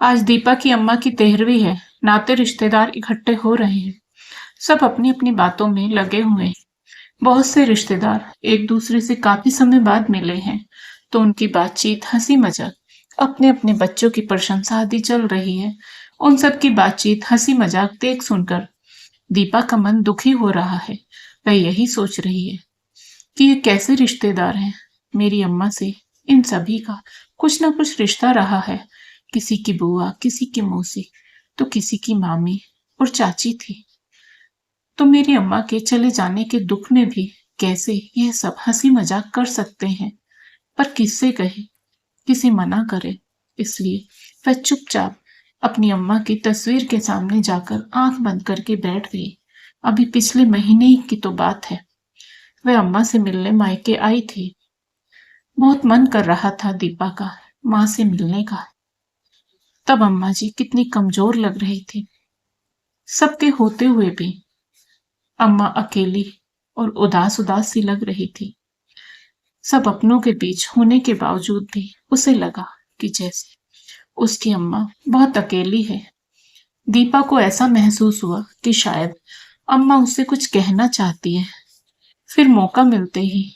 आज दीपा की अम्मा की 13वीं है। नाते रिश्तेदार इकट्ठे हो रहे हैं। सब अपनी अपनी बातों में लगे हुए हैं। बहुत से रिश्तेदार एक दूसरे से काफी समय बाद मिले हैं, तो उनकी बातचीत हंसी मजाक, अपने अपने बच्चों की प्रशंसा आदि चल रही है। उन सब की बातचीत हंसी मजाक देख सुनकर दीपा का मन दुखी हो रहा है। वह यही सोच रही है कि ये कैसे रिश्तेदार हैं। मेरी अम्मा से इन सभी का कुछ ना कुछ रिश्ता रहा है। किसी की बुआ, किसी की मौसी, तो किसी की मामी और चाची थी। तो मेरी अम्मा के चले जाने के दुख में भी कैसे यह सब हंसी मजाक कर सकते हैं। पर किससे कहे, किसे मना करे। इसलिए वह चुपचाप अपनी अम्मा की तस्वीर के सामने जाकर आंख बंद करके बैठ गई। अभी पिछले महीने ही की तो बात है। वह अम्मा से मिलने मायके आई थी। बहुत मन कर रहा था दीपा का माँ से मिलने का। तब अम्मा जी कितनी कमजोर लग रही थी। सबके होते हुए भी अम्मा अकेली और उदास उदास सी लग रही थी। सब अपनों के बीच होने के बावजूद भी उसे लगा कि जैसे उसकी अम्मा बहुत अकेली है। दीपा को ऐसा महसूस हुआ कि शायद अम्मा उससे कुछ कहना चाहती है। फिर मौका मिलते ही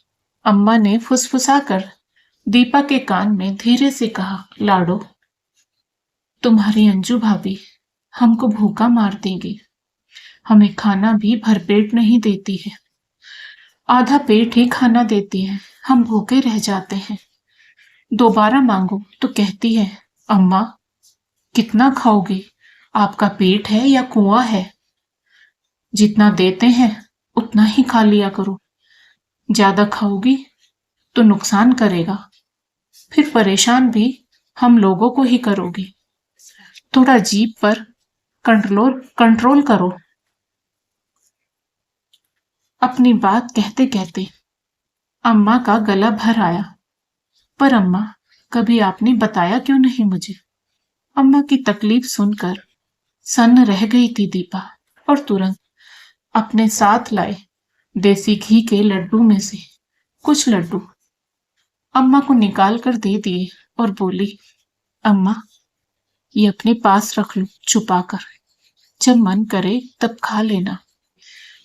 अम्मा ने फुसफुसाकर दीपा के कान में धीरे से कहा, लाडो, तुम्हारी अंजू भाभी हमको भूखा मार देगी। हमें खाना भी भरपेट नहीं देती है, आधा पेट ही खाना देती है। हम भूखे रह जाते हैं। दोबारा मांगो तो कहती है, अम्मा कितना खाओगे, आपका पेट है या कुआं है। जितना देते हैं उतना ही खा लिया करो। ज्यादा खाओगी तो नुकसान करेगा, फिर परेशान भी हम लोगों को ही करोगे। थोड़ा जीभ पर कंट्रोल कंट्रोल करो। अपनी बात कहते कहते अम्मा का गला भर आया। पर अम्मा, कभी आपने बताया क्यों नहीं मुझे। अम्मा की तकलीफ सुनकर सन्न रह गई थी दीपा और तुरंत अपने साथ लाए देसी घी के लड्डू में से कुछ लड्डू अम्मा को निकाल कर दे दिए और बोली, अम्मा ये अपने पास रख लो छुपा कर, जब मन करे तब खा लेना।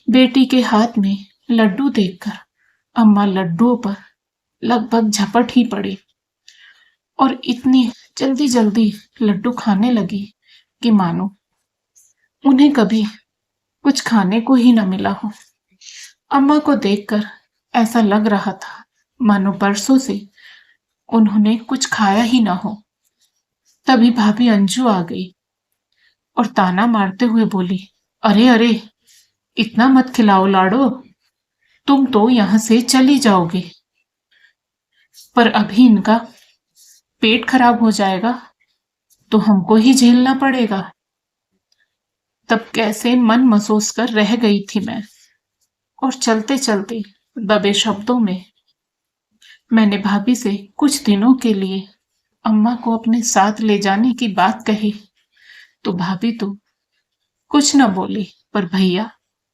बेटी के हाथ में लड्डू देखकर अम्मा लड्डुओं पर लगभग झपट ही पड़ी और इतनी जल्दी जल्दी लड्डू खाने लगी कि मानो उन्हें कभी कुछ खाने को ही न मिला हो। अम्मा को देखकर ऐसा लग रहा था मानो परसों से उन्होंने कुछ खाया ही ना हो। तभी भाभी अंजू आ गई और ताना मारते हुए बोली, अरे अरे, इतना मत खिलाओ लाडो, तुम तो यहां से चली जाओगे। पर अभी इनका पेट खराब हो जाएगा तो हमको ही झेलना पड़ेगा। तब कैसे मन मसोस कर रह गई थी मैं, और चलते चलते दबे शब्दों में मैंने भाभी से कुछ दिनों के लिए अम्मा को अपने साथ ले जाने की बात कही। तो भाभी तो कुछ न बोली, पर भैया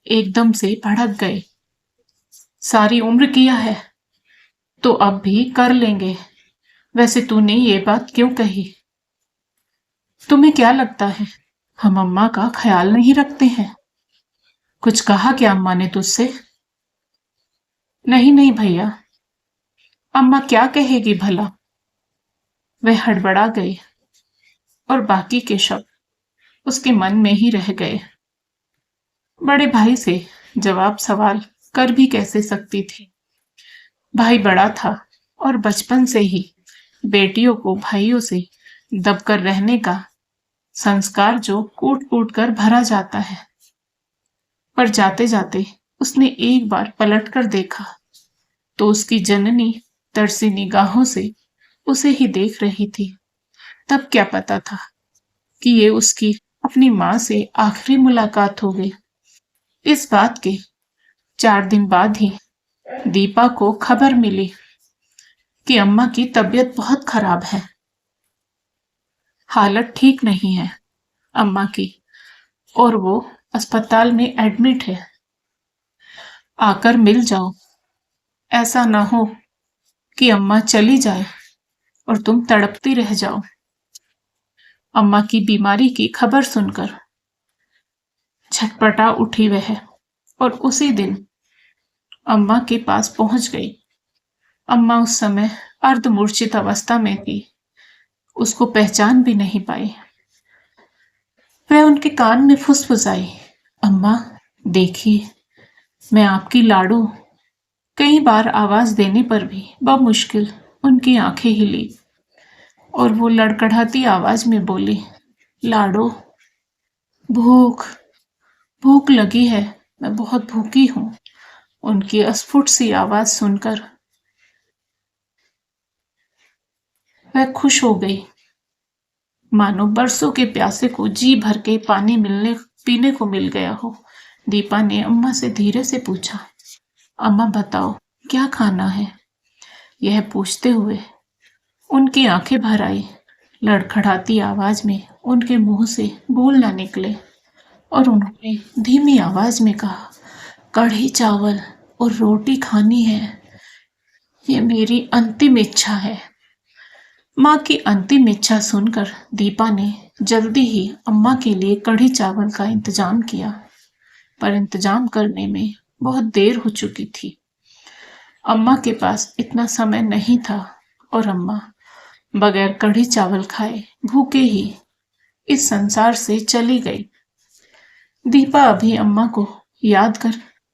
एकदम से भड़क गए। सारी उम्र किया है तो अब भी कर लेंगे। वैसे तूने ये बात क्यों कही। तुम्हें क्या लगता है हम अम्मा का ख्याल नहीं रखते हैं। कुछ कहा क्या अम्मा ने तुझसे। नहीं नहीं भैया, अम्मा क्या कहेगी भला। वह हड़बड़ा गए और बाकी के शब्द उसके मन में ही रह गए। बड़े भाई से जवाब सवाल कर भी कैसे सकती थी। भाई बड़ा था और बचपन से ही बेटियों को भाइयों से दबकर रहने का संस्कार जो कूट कूट कर भरा जाता है। पर जाते जाते उसने एक बार पलट कर देखा तो उसकी जननी तरसी निगाहों से उसे ही देख रही थी। तब क्या पता था कि ये उसकी अपनी माँ से आखिरी मुलाकात हो गई। इस बात के 4 दिन बाद ही दीपा को खबर मिली कि अम्मा की तबीयत बहुत खराब है। हालत ठीक नहीं है अम्मा की और वो अस्पताल में एडमिट है। आकर मिल जाओ। ऐसा ना हो कि अम्मा चली जाए और तुम तड़पती रह जाओ। अम्मा की बीमारी की खबर सुनकर झटपटा उठी वह और उसी दिन अम्मा के पास पहुंच गई। अम्मा उस समय अर्धमूर्छित अवस्था में थी, उसको पहचान भी नहीं पाई। वह उनके कान में फुसफुसाई, अम्मा देखिए, मैं आपकी लाडू। कई बार आवाज देने पर भी बमुश्किल उनकी आंखें हिली और वो लड़खड़ाती आवाज में बोली, लाडो, भूख भूख लगी है, मैं बहुत भूखी हूं। उनकी अस्फुट सी आवाज सुनकर वह खुश हो गई, मानो बरसों के प्यासे को जी भर के पानी मिलने पीने को मिल गया हो। दीपा ने अम्मा से धीरे से पूछा, अम्मा बताओ क्या खाना है? यह पूछते हुए उनकी आंखें भर आई। लड़खड़ाती आवाज में उनके मुंह से बोल ना निकले और उन्होंने धीमी आवाज में कहा, कढ़ी चावल और रोटी खानी है, ये मेरी अंतिम इच्छा है। माँ की अंतिम इच्छा सुनकर दीपा ने जल्दी ही अम्मा के लिए कढ़ी चावल का इंतजाम किया, पर इंतजाम करने में बहुत देर हो चुकी थी। अम्मा के पास इतना समय नहीं था और अम्मा बगैर कढ़ी चावल खाए भूखे ही इस संसार से चली गई। दीपा अभी अम्मा को याद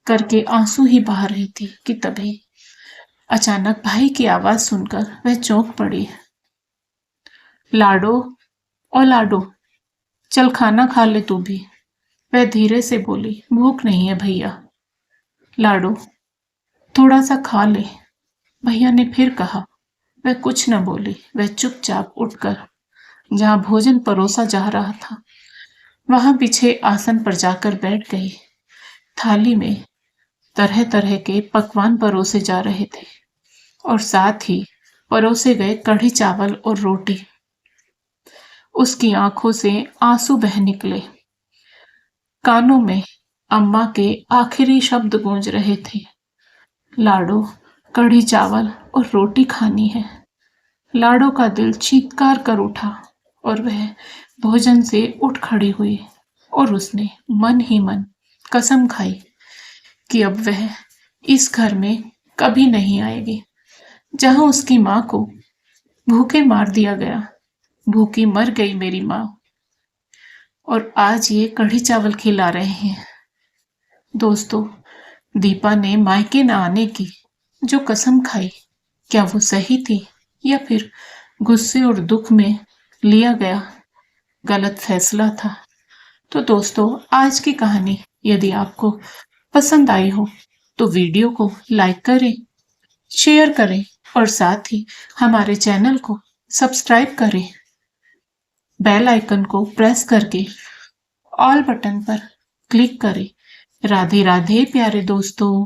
करके आंसू ही बहा रही थी कि तभी अचानक भाई की आवाज सुनकर वह चौंक पड़ी। लाडो, ओ लाडो, चल खाना खा ले तू भी। वह धीरे से बोली, भूख नहीं है भैया। लाडो, थोड़ा सा खा ले, भैया ने फिर कहा। वह कुछ न बोली, वह चुपचाप उठकर जहां भोजन परोसा जा रहा था वहां पीछे आसन पर जाकर बैठ गई। थाली में तरह तरह के पकवान परोसे जा रहे थे और साथ ही परोसे गए कढ़ी चावल और रोटी। उसकी आंखों से आंसू बह निकले। कानों में अम्मा के आखिरी शब्द गूंज रहे थे, लाडो, कढ़ी चावल और रोटी खानी है। लाडो का दिल चीत्कार कर उठा और वह भोजन से उठ खड़ी हुई और उसने मन ही मन कसम खाई कि अब वह इस घर में कभी नहीं आएगी जहां उसकी मां को भूखे मार दिया गया। भूखी मर गई मेरी माँ और आज ये कढ़ी चावल खिला रहे हैं। दोस्तों, दीपा ने मायके न आने की जो कसम खाई, क्या वो सही थी या फिर गुस्से और दुख में लिया गया गलत फैसला था? तो दोस्तों, आज की कहानी यदि आपको पसंद आई हो तो वीडियो को लाइक करें, शेयर करें और साथ ही हमारे चैनल को सब्सक्राइब करें। बेल आइकन को प्रेस करके ऑल बटन पर क्लिक करें। राधे राधे प्यारे दोस्तों।